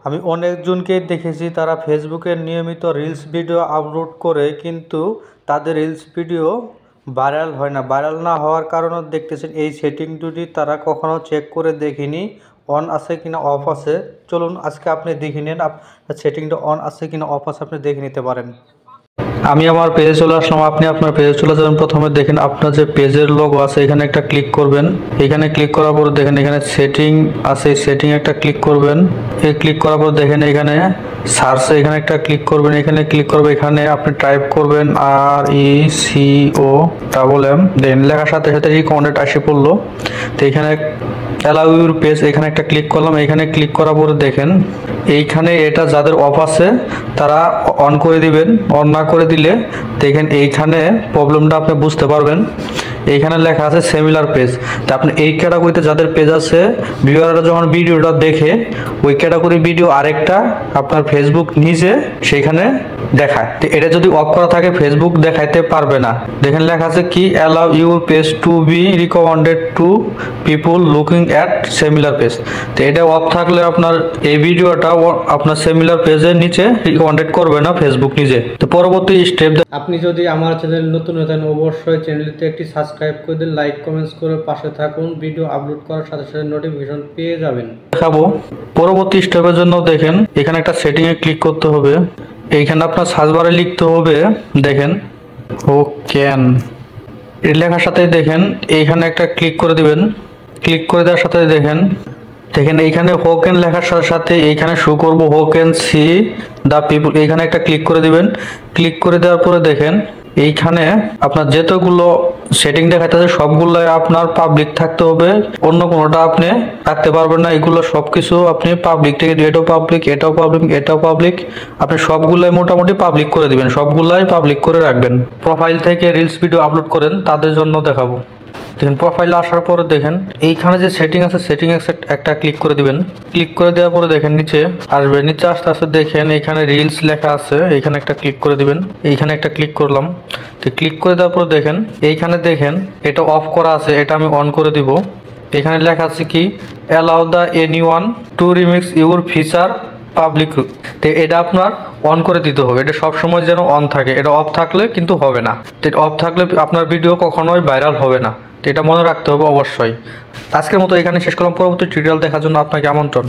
আমি অনেকজনকে দেখেছি তারা ফেসবুকে নিয়মিত রিলস ভিডিও আপলোড করে, কিন্তু তাদের রিলস ভিডিও ভাইরাল হয় না। ভাইরাল না হওয়ার কারণও দেখতেছেন এই সেটিং দুটি তারা কখনো চেক করে দেখেনি অন আছে কিনা অফ আছে। চলুন আজকে আপনি দেখে নিন আপনার সেটিংটা অন আছে কিনা অফ আছে, আপনি দেখে নিতে পারেন। আমি আমার পেজে চলে আসলাম। আপনি আপনার পেজে চলে যাবেন। প্রথমে দেখেন আপনার যে পেজের লোগো আছে এখানে একটা ক্লিক করবেন। এখানে ক্লিক করার পর দেখেন এখানে সেটিং আছে, সেটিং একটা ক্লিক করবেন। এই ক্লিক করার পর দেখেন এখানে সার্চে এখানে একটা ক্লিক করবেন। এখানে ক্লিক করবে, এখানে আপনি টাইপ করবেন RECOMM, দেন লেখার সাথে সাথে রিকমেন্ডেড আসে পড়লো। তো এখানে অ্যালাউ ইউর পেজ এখানে একটা ক্লিক করলাম। এখানে ক্লিক করার পরে দেখেন এইখানে এটা যাদের অফ আছে তারা অন করে দিবেন। অন না করে দিলে দেখেন এইখানে প্রবলেমটা আপনি বুঝতে পারবেন। এইখানে লেখা আছে সিমিলার পেজ। তো আপনি এই ক্যাটাগরিতে যাদের পেজ আছে ভিউয়াররা যখন ভিডিওটা দেখে ওই ক্যাটাগরি ভিডিও আরেকটা আপনার ফেসবুক নিজে সেখানে দেখায়। তো এটা যদি অফ করা থাকে ফেসবুক দেখাইতে পারবে না। দেখেন লেখা আছে কি allow your page to be recommended to people looking at similar page. তো এটা অফ থাকলে আপনার এই ভিডিওটা আপনার সিমিলার পেজের নিচে রিকমেন্ডেড করবে না ফেসবুক নিজে। তো পরবর্তী স্টেপ, আপনি যদি আমার চ্যানেল নতুন হয়ে থাকেন অবশ্যই চ্যানেলটিতে একটি সাবস্ক্রাইব করে দিন, লাইক কমেন্টস করে পাশে থাকুন। ভিডিও আপলোড করার সাথে সাথে নোটিফিকেশন পেয়ে যাবেন। দেখাবো পরবর্তী স্টেপের জন্য দেখেন এখানে একটা সেটিং এ ক্লিক করতে হবে। এইখানে আপনার সার্চ বারে লিখতে হবে দেখেন হোকেন এর লেখার সাথে দেখেন এইখানে একটা ক্লিক করে দিবেন। ক্লিক করে দেওয়ার সাথে দেখেন এইখানে হোকেন লেখার সাথে সাথে এইখানে শো করবো হোকেন সি দা পিপল। এইখানে একটা ক্লিক করে দিবেন। ক্লিক করে দেওয়ার পরে দেখেন এইখানে আপনার যতগুলো সেটিং দেখাইতেছে সবগুলো আপনার পাবলিক থাকতে হবে, অন্য কোনোটা আপনি রাখতে পারবেন না। এগুলো সবকিছু আপনি পাবলিক থেকে, এটাও পাবলিক, এটাও পাবলিক, এটাও পাবলিক, আপনি সবগুলাই মোটামুটি পাবলিক করে দিবেন, সবগুলাই পাবলিক করে রাখবেন। প্রোফাইল থেকে রিলস ভিডিও আপলোড করেন তাদের জন্য দেখাবো। দেখেন প্রোফাইলে আসার পরে দেখেন এইখানে যে সেটিং আছে সেটিং একটা ক্লিক করে দিবেন। ক্লিক করে দেওয়ার পরে দেখেন নিচে আসবে, নিচে আস্তে আস্তে দেখেন এখানে রিলস লেখা আছে, এইখানে একটা ক্লিক করে দিবেন। এইখানে একটা ক্লিক করলাম। তো ক্লিক করে দেওয়ার পরে দেখেন এইখানে দেখেন এটা অফ করা আছে, এটা আমি অন করে দিব। এখানে লেখা আছে কি allow the anyone to remix your feature public. তো এটা আপনার অন করে দিতে হবে, এটা সব সময় যেন অন থাকে। এটা অফ থাকলে কিন্তু হবে না। তো অফ থাকলে আপনার ভিডিও কখনোই ভাইরাল হবে না। তো এটা মনে রাখতে হবে অবশ্যই। আজকের মতো এখানে শেষ করলাম। পরবর্তী টিউটোরিয়াল দেখার জন্য আপনাকে আমন্ত্রণ।